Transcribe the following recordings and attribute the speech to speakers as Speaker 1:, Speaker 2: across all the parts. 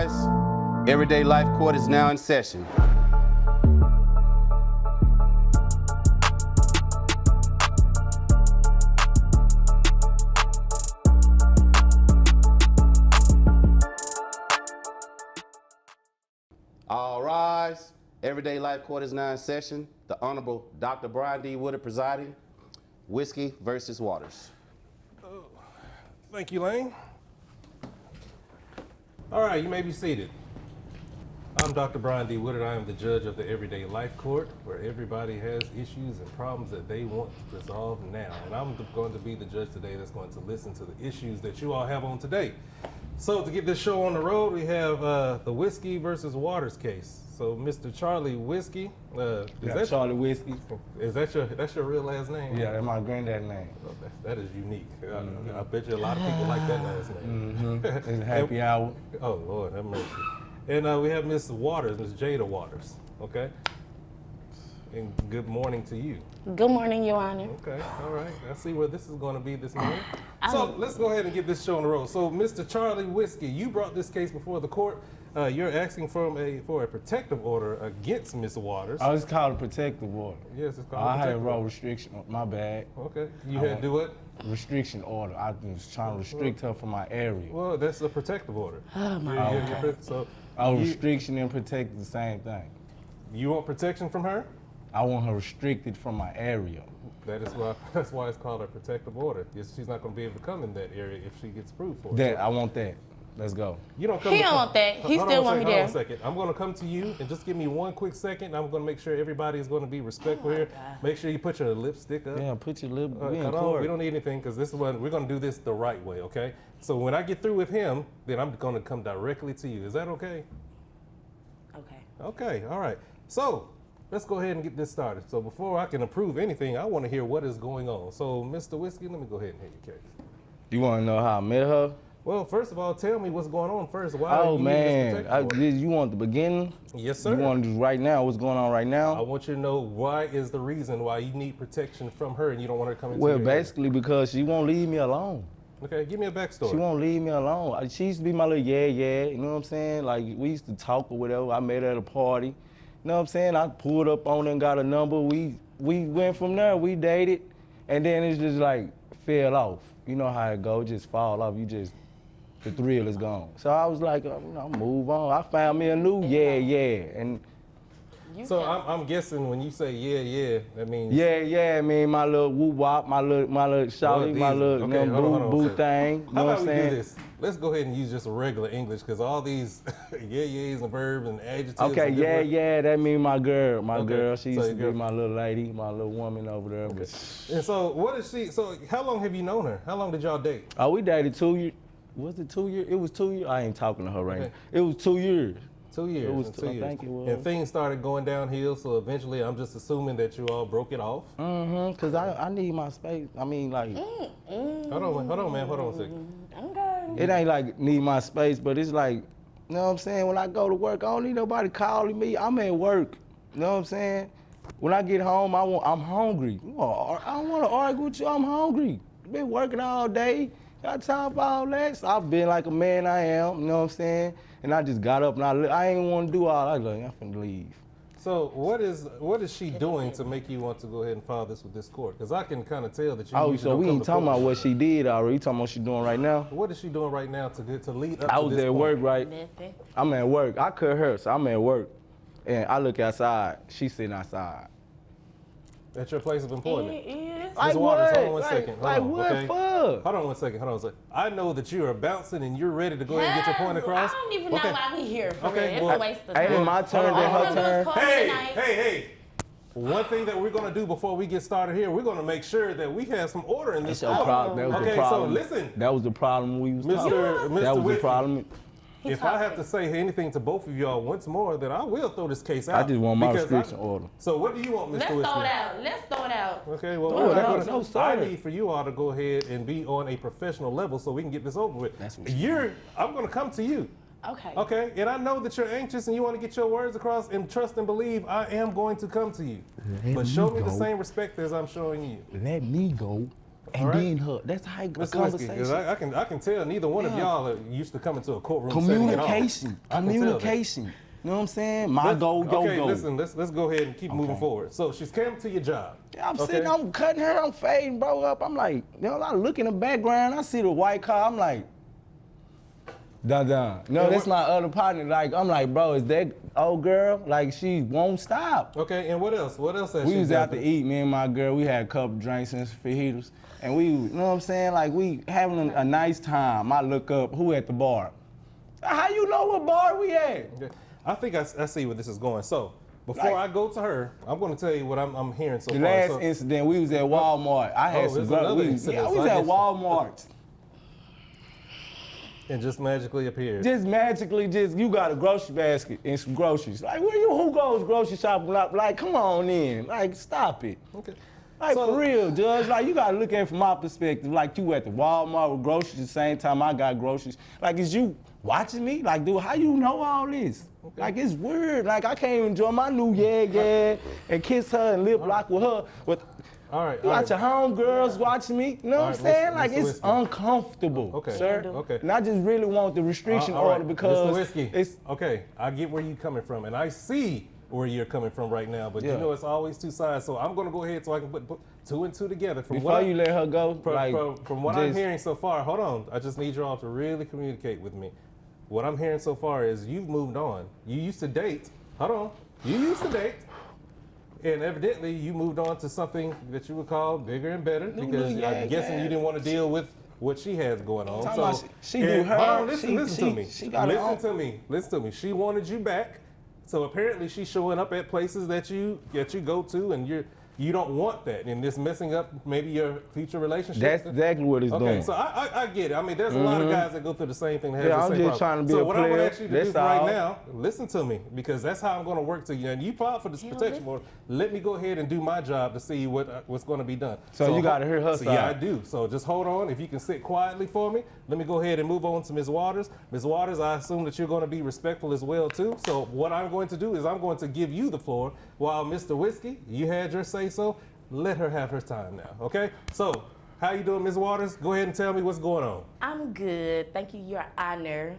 Speaker 1: rise. Everyday Life Court is now in session. All rise. Everyday Life Court is now in session. The Honorable Dr. Brian D. Woodard presiding. Whiskey versus Waters.
Speaker 2: Thank you, Lane. All right, you may be seated. I'm Dr. Brian D. Woodard. I am the judge of the Everyday Life Court, where everybody has issues and problems that they want to resolve now. And I'm going to be the judge today that's going to listen to the issues that you all have on today. So to get this show on the road, we have the Whiskey versus Waters case. So Mr. Charlie Whiskey, is that
Speaker 3: Charlie Whiskey?
Speaker 2: Is that your real last name?
Speaker 3: Yeah, that's my granddad's name.
Speaker 2: Oh, that is unique. I bet you a lot of people like that last name.
Speaker 3: It's happy hour.
Speaker 2: Oh Lord, have mercy. And we have Miss Waters, Miss Jada Waters. Okay. And good morning to you.
Speaker 4: Good morning, Your Honor.
Speaker 2: Okay, all right. I see where this is going to be this morning. So let's go ahead and get this show on the road. So, Mr. Charlie Whiskey, you brought this case before the court. You're asking for a protective order against Miss Waters.
Speaker 3: Oh, it's called a protective order.
Speaker 2: Yes, it's called
Speaker 3: I
Speaker 2: a
Speaker 3: had
Speaker 2: protective
Speaker 3: wrote
Speaker 2: order.
Speaker 3: restriction. My bad.
Speaker 2: Okay. You had to do what?
Speaker 3: Restriction order. I was trying to restrict her from my area.
Speaker 2: Well, that's a protective order.
Speaker 4: Oh, my God.
Speaker 2: So
Speaker 3: Restriction and protect the same thing.
Speaker 2: you want protection from her?
Speaker 3: I want her restricted from my area.
Speaker 2: That's why it's called a protective order. She's not going to be able to come in that area if she gets approved for it.
Speaker 3: That I want that. Let's go.
Speaker 2: You don't come.
Speaker 4: He don't want that. He still want me there.
Speaker 2: Hold on a second. I'm going to come to you and just give me one quick second. I'm going to make sure everybody is going to be respectful here.
Speaker 4: God.
Speaker 2: Make sure you put your lipstick up.
Speaker 3: Yeah, put your lip.
Speaker 2: We don't need anything because this is what we're going to do this the right way. Okay. So when I get through with him, then I'm going to come directly to you. Is that okay?
Speaker 4: Okay.
Speaker 2: Okay. All right. So let's go ahead and get this started. So before I can approve anything, I want to hear what is going on. So Mr. Whiskey, let me go ahead and hear your case.
Speaker 3: You want to know how I met her?
Speaker 2: Well, first of all, tell me what's going on first. Why
Speaker 3: Oh
Speaker 2: you need
Speaker 3: man,
Speaker 2: this protective order?
Speaker 3: you want the beginning?
Speaker 2: Yes, sir.
Speaker 3: You want to do right now? What's going on right
Speaker 2: I
Speaker 3: now?
Speaker 2: want you to know why is the reason why you need protection from her and you don't want her to come into
Speaker 3: Well,
Speaker 2: your area.
Speaker 3: basically because she won't leave me alone.
Speaker 2: Okay, give me a backstory.
Speaker 3: She won't leave me alone. She used to be my little yeah, you know what I'm saying? Like, we used to talk or whatever. I met her at a party. You know what I'm saying? I pulled up on her and got a number. We went from there, we dated, and then it's just like, fell off. You know how it go, just fall off. The thrill is gone. So I was like, move on. I found me a new yeah, and
Speaker 2: So I'm guessing when you say yeah, that means
Speaker 3: yeah, I mean my little woo wop, my little shawty, my little
Speaker 2: Okay, hold on
Speaker 3: boo
Speaker 2: a second.
Speaker 3: thing. You know
Speaker 2: How
Speaker 3: what
Speaker 2: about
Speaker 3: I'm
Speaker 2: we
Speaker 3: saying?
Speaker 2: do this? Let's go ahead and use just regular English because all these yeah-yeahs and verbs and adjectives.
Speaker 3: Okay,
Speaker 2: and different-
Speaker 3: yeah, that mean my girl. My
Speaker 2: Okay,
Speaker 3: girl, she
Speaker 2: so
Speaker 3: used to
Speaker 2: your
Speaker 3: be my little lady, my little woman over there.
Speaker 2: Okay. And so what is she? So how long have you known her? How long did y'all date?
Speaker 3: Oh, we dated 2 years. Was it 2 years? It was 2 years. I ain't talking to her right
Speaker 2: Okay.
Speaker 3: now. It was 2 years.
Speaker 2: 2 years.
Speaker 3: It was
Speaker 2: and
Speaker 3: two-
Speaker 2: 2
Speaker 3: I
Speaker 2: years.
Speaker 3: think it was.
Speaker 2: And things started going downhill. So eventually, I'm just assuming that you all broke it off.
Speaker 3: Cause I need my space. I mean, like,
Speaker 2: Hold on, man. Hold on a second.
Speaker 4: Okay.
Speaker 3: it ain't like need my space, but it's like, you know what I'm saying? When I go to work, I don't need nobody calling me. I'm at work. You know what I'm saying? When I get home, I'm hungry. I don't want to argue with you. I'm hungry. Been working all day. Got time for all that. So I've been like a man I am. You know what I'm saying? And I just got up and I ain't want to do all that. I was like, I'm finna leave.
Speaker 2: So what is she doing to make you want to go ahead and file this with this court? Because I can kind of tell that you.
Speaker 3: Oh,
Speaker 2: usually
Speaker 3: so
Speaker 2: don't
Speaker 3: we
Speaker 2: come
Speaker 3: ain't
Speaker 2: to
Speaker 3: talking
Speaker 2: court.
Speaker 3: about what she did already. You talking about what she doing right now?
Speaker 2: What is she doing right now to lead up
Speaker 3: I
Speaker 2: to
Speaker 3: was
Speaker 2: this
Speaker 3: at
Speaker 2: point?
Speaker 3: work, right?
Speaker 4: Nothing.
Speaker 3: I'm at work. I cut her, so I'm at work. And I look outside. She sitting outside.
Speaker 2: At your place of employment.
Speaker 4: It is.
Speaker 3: Like
Speaker 2: Ms. Waters,
Speaker 3: what?
Speaker 2: hold on one
Speaker 3: Like-
Speaker 2: second. Hold
Speaker 3: like
Speaker 2: on,
Speaker 3: what
Speaker 2: okay?
Speaker 3: for?
Speaker 2: Hold on one second. I know that you are bouncing and you're ready to go ahead and get your point across.
Speaker 4: I don't even
Speaker 2: Okay.
Speaker 4: know why we here. For
Speaker 2: Okay,
Speaker 4: real.
Speaker 2: well,
Speaker 4: It's a waste of
Speaker 3: Ain't
Speaker 4: time.
Speaker 3: it my turn, then
Speaker 4: All
Speaker 3: her
Speaker 4: I'm gonna do
Speaker 3: turn?
Speaker 4: is call it a
Speaker 2: Hey,
Speaker 4: night.
Speaker 2: hey. One thing that we're gonna do before we get started here, we're gonna make sure that we have some order in this
Speaker 3: That's your
Speaker 2: court.
Speaker 3: problem. That was
Speaker 2: Okay,
Speaker 3: the
Speaker 2: so
Speaker 3: problem.
Speaker 2: listen.
Speaker 3: That was the problem we was
Speaker 2: Mr.
Speaker 3: talking.
Speaker 2: Mr.
Speaker 3: That was the
Speaker 2: Whiskey.
Speaker 3: problem.
Speaker 2: If I have to say anything to both of y'all once more, then I will throw this case out.
Speaker 3: I just want my
Speaker 2: because
Speaker 3: restriction order.
Speaker 2: So what do you want, Mr.
Speaker 4: Let's
Speaker 2: Whiskey?
Speaker 4: throw it out. Let's throw it out.
Speaker 2: Okay, well,
Speaker 3: Throw
Speaker 2: we're
Speaker 3: it
Speaker 2: not
Speaker 3: out.
Speaker 2: gonna-
Speaker 3: No,
Speaker 2: I
Speaker 3: sir.
Speaker 2: need for you all to go ahead and be on a professional level so we can get this over with.
Speaker 3: That's what you
Speaker 2: I'm gonna come to you.
Speaker 4: Okay.
Speaker 2: Okay, and I know that you're anxious and you want to get your words across, and trust and believe I am going to come to you. But show me the same respect as I'm showing you.
Speaker 3: Let me go. and
Speaker 2: All right.
Speaker 3: then her. That's how a
Speaker 2: Mr. Whiskey,
Speaker 3: conversation.
Speaker 2: 'cause I can tell neither one of
Speaker 3: Yeah.
Speaker 2: y'all are used to coming to a courtroom setting at all.
Speaker 3: Communication.
Speaker 2: I can tell that.
Speaker 3: Communication. You know what I'm saying? My go, your
Speaker 2: Okay,
Speaker 3: go.
Speaker 2: listen, let's go ahead and keep moving forward. So she's came to your job.
Speaker 3: Yeah, I'm
Speaker 2: okay?
Speaker 3: sitting, I'm cutting her, I'm fading, bro, up. I'm like, you know, I look in the background, I see the white car, I'm like, dun. No,
Speaker 2: Yeah,
Speaker 3: that's
Speaker 2: what-
Speaker 3: my other partner. Like, I'm like, bro, is that old girl? Like, she won't stop.
Speaker 2: Okay, and what else? What else has
Speaker 3: We
Speaker 2: she
Speaker 3: was
Speaker 2: done
Speaker 3: out to
Speaker 2: for-
Speaker 3: eat, me and my girl. We had a couple drinks and some fajitas. And we, you know what I'm saying? Like, we having a nice time. I look up, who at the bar? How you know what bar we at?
Speaker 2: Okay. I think I see where this is going. So before
Speaker 3: Like-
Speaker 2: I go to her, I'm going to tell you what I'm hearing so
Speaker 3: The
Speaker 2: far.
Speaker 3: last
Speaker 2: So-
Speaker 3: incident, we was at Walmart. I had
Speaker 2: Oh,
Speaker 3: some
Speaker 2: there's
Speaker 3: girl,
Speaker 2: another
Speaker 3: we
Speaker 2: incident,
Speaker 3: was
Speaker 2: so I
Speaker 3: at
Speaker 2: guess-
Speaker 3: Walmart.
Speaker 2: and just magically appeared.
Speaker 3: Just magically, you got a grocery basket and some groceries. Like, who goes grocery shopping? Like, come on in. Like, stop it.
Speaker 2: Okay.
Speaker 3: Like,
Speaker 2: So-
Speaker 3: for real, Judge. Like, you gotta look at it from my perspective. Like, you at the Walmart with groceries the same time I got groceries. Like, is you watching me? Like, dude, how you know all this?
Speaker 2: Okay.
Speaker 3: Like, it's weird. Like, I can't enjoy my new yeah, and kiss her and lip lock with her. With
Speaker 2: All right.
Speaker 3: you
Speaker 2: all
Speaker 3: got
Speaker 2: right.
Speaker 3: your homegirls watching me. You know what I'm
Speaker 2: All right,
Speaker 3: saying?
Speaker 2: Mr.
Speaker 3: Like, it's
Speaker 2: Whiskey.
Speaker 3: uncomfortable,
Speaker 2: Okay.
Speaker 3: sir.
Speaker 2: Okay.
Speaker 3: And I just really want the restriction
Speaker 2: All right,
Speaker 3: order because
Speaker 2: Mr. Whiskey.
Speaker 3: it's
Speaker 2: Okay, I get where you're coming from, and I see where you're coming from right now. But you
Speaker 3: Yeah.
Speaker 2: know, it's always two sides. So I'm going to go ahead so I can put two and two together. From
Speaker 3: before
Speaker 2: what
Speaker 3: you let her go.
Speaker 2: from what I'm
Speaker 3: just-
Speaker 2: hearing so far, hold on. I just need you all to really communicate with me. What I'm hearing so far is you've moved on. You used to date. Hold on. You used to date. And evidently, you moved on to something that you would call bigger and better because
Speaker 3: yeah,
Speaker 2: I'm guessing
Speaker 3: yeah.
Speaker 2: you didn't want to deal with what she has going on.
Speaker 3: Talking about
Speaker 2: So
Speaker 3: she do
Speaker 2: and-
Speaker 3: her,
Speaker 2: hold on, listen
Speaker 3: she-
Speaker 2: to me.
Speaker 3: she got her
Speaker 2: listen
Speaker 3: own-
Speaker 2: to me. Listen to me. She wanted you back. So apparently, she's showing up at places that you go to, and you don't want that, and it's messing up maybe your future relationship.
Speaker 3: That's exactly what it's
Speaker 2: Okay,
Speaker 3: doing.
Speaker 2: so I get it. I mean, there's a lot of guys that go through the same thing. That have
Speaker 3: Yeah,
Speaker 2: the
Speaker 3: I'm
Speaker 2: same
Speaker 3: just
Speaker 2: problem.
Speaker 3: trying to be
Speaker 2: so
Speaker 3: a
Speaker 2: what I'm going
Speaker 3: player.
Speaker 2: to ask you to do
Speaker 3: That's
Speaker 2: for right
Speaker 3: all.
Speaker 2: now, listen to me, because that's how I'm going to work to you. And you filed for this
Speaker 4: You don't
Speaker 2: protection
Speaker 4: listen.
Speaker 2: order. Let me go ahead and do my job to see what's going to be done.
Speaker 3: So you gotta hear her
Speaker 2: so Yeah, I
Speaker 3: side.
Speaker 2: do. So just hold on. If you can sit quietly for me, let me go ahead and move on to Ms. Waters. Ms. Waters, I assume that you're going to be respectful as well too. So what I'm going to do is I'm going to give you the floor while Mr. Whiskey, you had your say so. Let her have her time now, okay? So, how you doing, Ms. Waters? Go ahead and tell me what's going on.
Speaker 4: I'm good. Thank you, Your Honor.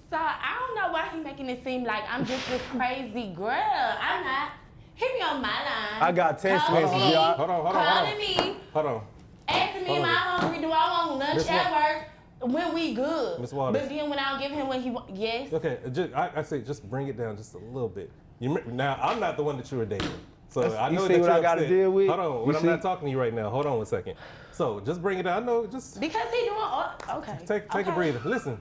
Speaker 4: So I don't know why he making it seem like I'm just this crazy girl. I'm not. He be on my line.
Speaker 3: I got text
Speaker 4: calling
Speaker 3: messages,
Speaker 4: me,
Speaker 3: y'all.
Speaker 2: Hold on.
Speaker 4: Calling me,
Speaker 2: Hold on.
Speaker 4: asking me,
Speaker 2: Hold
Speaker 4: am I
Speaker 2: on.
Speaker 4: hungry? Do I want lunch
Speaker 2: Miss
Speaker 4: at
Speaker 2: Wa-
Speaker 4: work? When we good.
Speaker 2: Miss Waters.
Speaker 4: But then when I don't give him what he wants, yes.
Speaker 2: Okay, I say just bring it down just a little bit. Now, I'm not the one that you were dating. So I
Speaker 3: You
Speaker 2: know
Speaker 3: see
Speaker 2: that
Speaker 3: what
Speaker 2: you're
Speaker 3: I gotta
Speaker 2: upset.
Speaker 3: deal with?
Speaker 2: Hold on,
Speaker 3: You
Speaker 2: when I'm
Speaker 3: see?
Speaker 2: not talking to you right now. Hold on 1 second. So just bring it down. I know, just
Speaker 4: Because he doing all, okay.
Speaker 2: take a
Speaker 4: Okay.
Speaker 2: breather. Listen,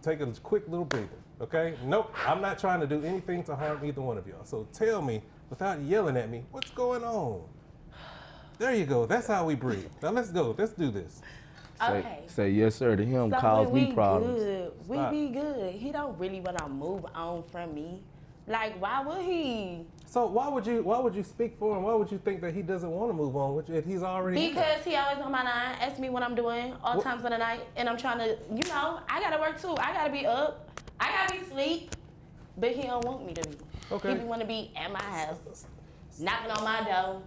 Speaker 2: take a quick little breather, okay? Nope, I'm not trying to do anything to harm either one of y'all. So tell me, without yelling at me, what's going on? There you go. That's how we breathe. Now let's go. Let's do this.
Speaker 4: Okay.
Speaker 3: Say yes, sir, to him
Speaker 4: So
Speaker 3: cause
Speaker 4: when
Speaker 3: me problems.
Speaker 4: Good. We
Speaker 2: Stop.
Speaker 4: be good. He don't really want to move on from me. Like, why would he?
Speaker 2: So why would you speak for him? Why would you think that he doesn't want to move on with you if he's already here?
Speaker 4: Because he always on my line, ask me what I'm doing all
Speaker 2: What-
Speaker 4: times of the night, and I'm trying to, I gotta work too. I gotta be up. I gotta be asleep. But he don't want me to be.
Speaker 2: Okay.
Speaker 4: He want to be at my house, knocking on my door.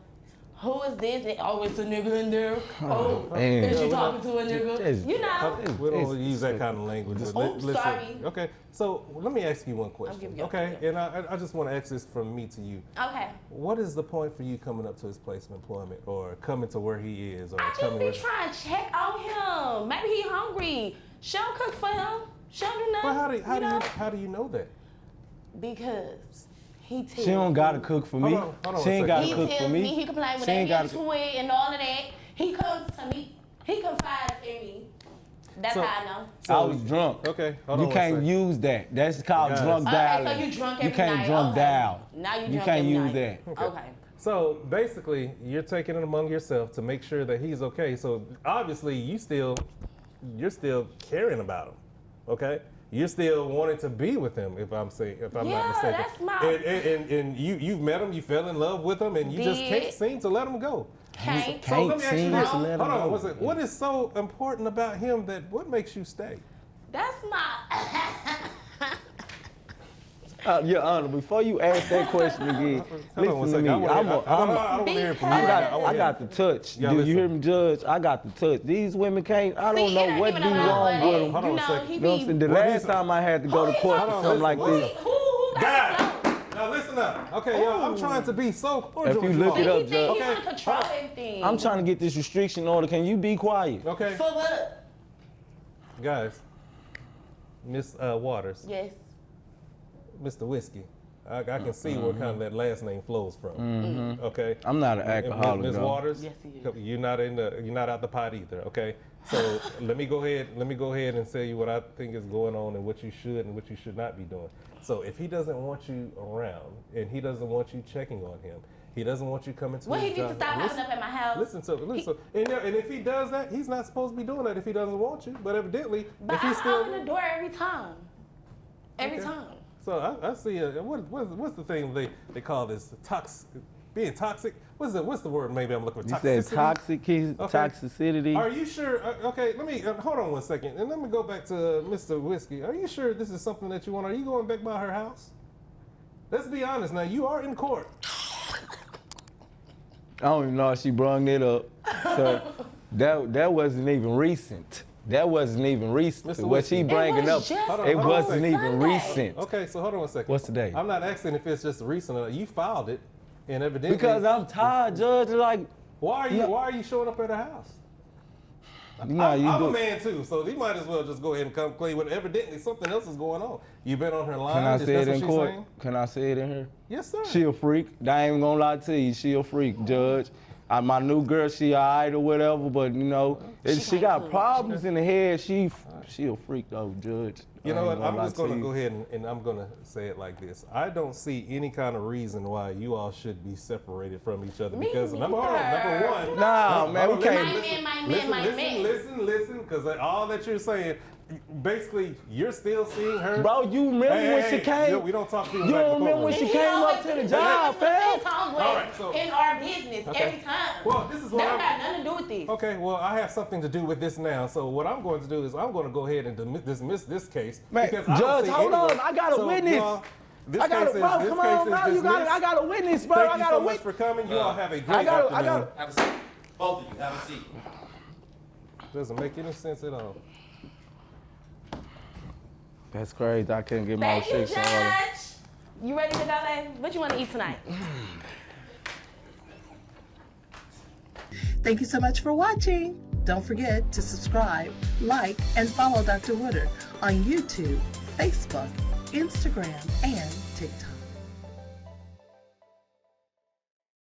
Speaker 4: Who is this? And, oh, it's a nigga in there. Oh,
Speaker 3: man.
Speaker 4: is you
Speaker 2: Yeah,
Speaker 4: talking to a nigga?
Speaker 3: Just-
Speaker 4: You know.
Speaker 2: We don't
Speaker 3: It's-
Speaker 2: use that kind of language. but
Speaker 4: Oops,
Speaker 2: listen.
Speaker 4: sorry.
Speaker 2: Okay, so let me ask you one question.
Speaker 4: giving you-
Speaker 2: Okay, and I just want to ask this from me to you.
Speaker 4: Okay.
Speaker 2: What is the point for you coming up to his place of employment or coming to where he is or
Speaker 4: I just
Speaker 2: coming
Speaker 4: be
Speaker 2: with
Speaker 4: trying to check on him. Maybe he hungry. She don't cook for him. She don't do nothing.
Speaker 2: But how do you know that?
Speaker 4: Because he tells
Speaker 3: She don't gotta
Speaker 4: me.
Speaker 3: cook for me.
Speaker 2: Hold on
Speaker 3: She ain't
Speaker 2: a
Speaker 3: gotta
Speaker 4: He
Speaker 3: cook
Speaker 4: tells
Speaker 3: for
Speaker 4: me.
Speaker 3: me.
Speaker 4: He complain when
Speaker 3: She
Speaker 4: they
Speaker 3: ain't
Speaker 4: get
Speaker 3: gotta
Speaker 4: to it and all of that. He comes to me. He confides in me. That's
Speaker 2: So-
Speaker 4: how I know.
Speaker 3: I was drunk.
Speaker 2: Okay, hold on.
Speaker 3: You
Speaker 2: one
Speaker 3: can't
Speaker 2: second.
Speaker 3: use that. That's called
Speaker 2: Guys.
Speaker 3: drunk
Speaker 4: Okay,
Speaker 3: dialing.
Speaker 4: so you drunk
Speaker 3: You
Speaker 4: every
Speaker 3: can't
Speaker 4: night.
Speaker 3: drunk
Speaker 4: Okay.
Speaker 3: dial.
Speaker 4: Now you
Speaker 3: You
Speaker 4: drunk
Speaker 3: can't
Speaker 4: every
Speaker 3: use
Speaker 4: night.
Speaker 3: that.
Speaker 4: Okay.
Speaker 2: So basically, you're taking it among yourself to make sure that he's okay. So obviously, you're still caring about him, okay? You're still wanting to be with him, if I'm not
Speaker 4: Yeah,
Speaker 2: mistaken.
Speaker 4: that's my-
Speaker 2: And you've met him, you fell in love with him, and you just can't
Speaker 4: Did.
Speaker 2: seem to let him go.
Speaker 4: Can't.
Speaker 2: So let me ask you
Speaker 3: seem
Speaker 2: this.
Speaker 3: to let him
Speaker 2: Hold on,
Speaker 3: go.
Speaker 2: what's it? What is so important about him that what makes you stay?
Speaker 4: That's my.
Speaker 3: Your Honor, before you ask that question again,
Speaker 2: Hold on one
Speaker 3: listen to
Speaker 2: second.
Speaker 3: me.
Speaker 2: I don't want to hear from you.
Speaker 3: I got the touch.
Speaker 2: Yeah,
Speaker 3: Do you
Speaker 2: listen.
Speaker 3: hear me, Judge? I got the touch. These women can't. I don't
Speaker 4: See,
Speaker 3: know
Speaker 4: it ain't
Speaker 3: what
Speaker 4: even
Speaker 3: be
Speaker 4: about
Speaker 3: wrong
Speaker 4: what
Speaker 3: with
Speaker 4: it-
Speaker 3: them.
Speaker 2: Hold on
Speaker 4: you
Speaker 2: a
Speaker 4: know,
Speaker 2: second.
Speaker 4: he
Speaker 3: You know what I'm saying?
Speaker 4: be.
Speaker 3: The last time I had to go to court
Speaker 2: Hold
Speaker 3: for
Speaker 2: on,
Speaker 3: something like
Speaker 2: listen,
Speaker 3: this.
Speaker 4: Who got
Speaker 2: God! Now listen up. Okay, yo, I'm trying to be so cordial.
Speaker 3: If you
Speaker 2: with
Speaker 3: look
Speaker 2: you
Speaker 3: it
Speaker 2: all.
Speaker 3: up,
Speaker 4: He think he
Speaker 3: Judge.
Speaker 4: wanna control everything.
Speaker 3: I'm trying to get this restriction order. Can you be quiet?
Speaker 2: Okay,
Speaker 4: For what?
Speaker 2: guys. Miss Waters,
Speaker 4: Yes.
Speaker 2: Mr. Whiskey. I can see where kind of that last name flows from. Okay.
Speaker 3: I'm not an alcoholic,
Speaker 2: Ms.
Speaker 3: though.
Speaker 2: Waters,
Speaker 4: Yes, he is.
Speaker 2: you're not out the pot either. Okay. So let me go ahead and tell you what I think is going on and what you should and what you should not be doing. So if he doesn't want you around and he doesn't want you checking on him, he doesn't want you coming to
Speaker 4: Well, he
Speaker 2: his
Speaker 4: needs to
Speaker 2: job.
Speaker 4: stop
Speaker 2: Listen-
Speaker 4: popping up at my house.
Speaker 2: Listen. And if he does that, he's not supposed to be doing that if he doesn't want you. But evidently,
Speaker 4: But
Speaker 2: if he's
Speaker 4: I
Speaker 2: still
Speaker 4: open the door every time. Every
Speaker 2: Okay.
Speaker 4: time.
Speaker 2: So I see. What's the thing they call this being toxic? What's the word? Maybe I'm looking for.
Speaker 3: You
Speaker 2: Toxicity?
Speaker 3: said toxic, toxicity.
Speaker 2: Are you sure? Okay, let me hold on one second, and let me go back to Mr. Whiskey. Are you sure this is something that you want? Are you going back by her house? Let's be honest. Now you are in court.
Speaker 3: I don't even know if she brung it up. So that wasn't even recent. That wasn't even recent.
Speaker 2: Mr.
Speaker 3: What she
Speaker 2: Whiskey.
Speaker 3: bringing
Speaker 4: It
Speaker 3: up,
Speaker 4: was just
Speaker 2: Hold on,
Speaker 3: it
Speaker 2: hold on a
Speaker 3: wasn't
Speaker 2: second.
Speaker 3: even
Speaker 4: Sunday.
Speaker 3: recent.
Speaker 2: Okay, so hold on one second.
Speaker 3: What's the date?
Speaker 2: I'm not asking if it's just recent. You filed it, and evidently.
Speaker 3: Because I'm tired, Judge. Like,
Speaker 2: Why
Speaker 3: Yeah.
Speaker 2: are you showing up at her house?
Speaker 3: nah, you
Speaker 2: I'm
Speaker 3: do.
Speaker 2: a man too, so he might as well just go ahead and come clean. But evidently something else is going on. You've been on her line.
Speaker 3: Can I
Speaker 2: Is
Speaker 3: say
Speaker 2: that
Speaker 3: it
Speaker 2: what
Speaker 3: in
Speaker 2: she's
Speaker 3: court?
Speaker 2: saying?
Speaker 3: Can I say it in here?
Speaker 2: Yes, sir.
Speaker 3: She a freak. I ain't even gonna lie to you. She a freak, Judge. My new girl, she alright or whatever, but you know, she
Speaker 4: can't
Speaker 3: got
Speaker 4: cook.
Speaker 3: problems in the head. She a freak though, Judge.
Speaker 2: You
Speaker 3: I
Speaker 2: know
Speaker 3: ain't
Speaker 2: what? I'm
Speaker 3: lie
Speaker 2: just going to
Speaker 3: you.
Speaker 2: go ahead and I'm going to say it like this. I don't see any kind of reason why you all should be separated from each other.
Speaker 4: Me
Speaker 2: Because number
Speaker 4: neither.
Speaker 2: one.
Speaker 3: Nah, man, we can't.
Speaker 4: My man.
Speaker 2: Listen, because all that you're saying, basically, you're still seeing her.
Speaker 3: Bro, you remember when she came?
Speaker 2: We don't talk to
Speaker 3: You don't remember when she came up to the job, fam?
Speaker 4: It's always
Speaker 2: All right, so-
Speaker 4: in our business
Speaker 2: Okay.
Speaker 4: every time.
Speaker 2: Well, this is what
Speaker 4: that
Speaker 2: I'm-
Speaker 4: got nothing to do with this.
Speaker 2: Okay, well, I have something to do with this now. So what I'm going to do is I'm going to go ahead and dismiss this case.
Speaker 3: Man,
Speaker 2: because I don't
Speaker 3: Judge,
Speaker 2: see
Speaker 3: hold
Speaker 2: anywhere-
Speaker 3: on. I got a
Speaker 2: So,
Speaker 3: witness.
Speaker 2: y'all, this
Speaker 3: I got
Speaker 2: case
Speaker 3: a, bro,
Speaker 2: is,
Speaker 3: come
Speaker 2: this case
Speaker 3: on,
Speaker 2: is
Speaker 3: bro. You got it.
Speaker 2: dismissed.
Speaker 3: I got a witness, bro.
Speaker 2: Thank
Speaker 3: I
Speaker 2: you
Speaker 3: got
Speaker 2: so
Speaker 3: a
Speaker 2: much
Speaker 3: witness.
Speaker 2: for coming. You all have a great
Speaker 3: I got
Speaker 2: afternoon.
Speaker 3: a-
Speaker 1: Have a seat. Both of you, have a seat.
Speaker 2: Doesn't make any sense at all.
Speaker 3: That's crazy. I couldn't get my
Speaker 4: Thank you,
Speaker 3: restriction order.
Speaker 4: Judge. You ready to go, babe? What you want to eat tonight?
Speaker 5: Thank you so much for watching. Don't forget to subscribe, like, and follow Dr. Woodard on YouTube, Facebook, Instagram, and TikTok.